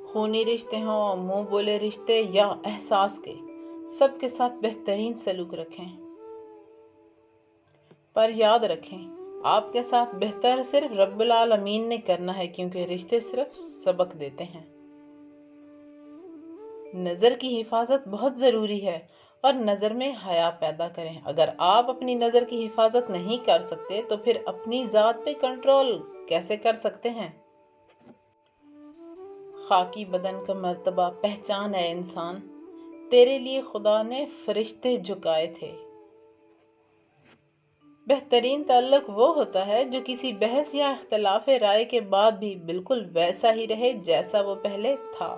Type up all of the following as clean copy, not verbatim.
خونی رشتے ہوں، منہ بولے رشتے یا احساس کے، سب کے ساتھ بہترین سلوک رکھیں۔ پر یاد رکھیں، آپ کے ساتھ بہتر صرف رب العالمین نے کرنا ہے، کیونکہ رشتے صرف سبق دیتے ہیں۔ نظر کی حفاظت بہت ضروری ہے، اور نظر میں حیا پیدا کریں۔ اگر آپ اپنی نظر کی حفاظت نہیں کر سکتے تو پھر اپنی ذات پہ کنٹرول کیسے کر سکتے ہیں؟ خاکی بدن کا مرتبہ پہچان ہے انسان، تیرے لیے خدا نے فرشتے جھکائے تھے۔ بہترین تعلق وہ ہوتا ہے جو کسی بحث یا اختلاف رائے کے بعد بھی بالکل ویسا ہی رہے جیسا وہ پہلے تھا۔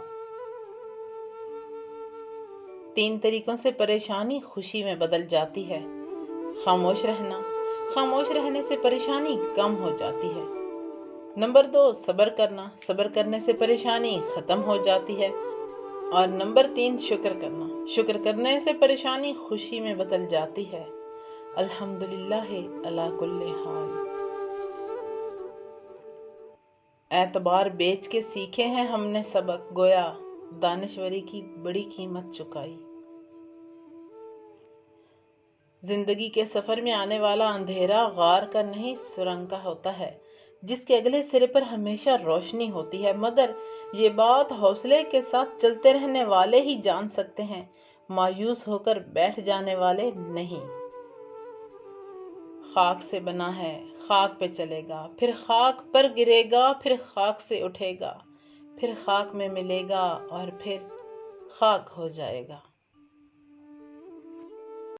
3 طریقوں سے پریشانی خوشی میں بدل جاتی ہے۔ خاموش رہنا، خاموش رہنے سے پریشانی کم ہو جاتی ہے۔ نمبر 2، صبر کرنا، صبر کرنے سے پریشانی ختم ہو جاتی ہے۔ اور نمبر 3، شکر کرنا، شکر کرنے سے پریشانی خوشی میں بدل جاتی ہے۔ الحمدللہ علی کل حال۔ اعتبار بیچ کے سیکھے ہیں ہم نے سبق، گویا دانشوری کی بڑی قیمت چکائی۔ زندگی کے سفر میں آنے والا اندھیرا غار کا نہیں سرنگ کا ہوتا ہے، جس کے اگلے سرے پر ہمیشہ روشنی ہوتی ہے، مگر یہ بات حوصلے کے ساتھ چلتے رہنے والے ہی جان سکتے ہیں، مایوس ہو کر بیٹھ جانے والے نہیں۔ خاک سے بنا ہے، خاک پہ چلے گا، پھر خاک پر گرے گا، پھر خاک سے اٹھے گا، پھر خاک میں ملے گا اور پھر خاک ہو جائے گا۔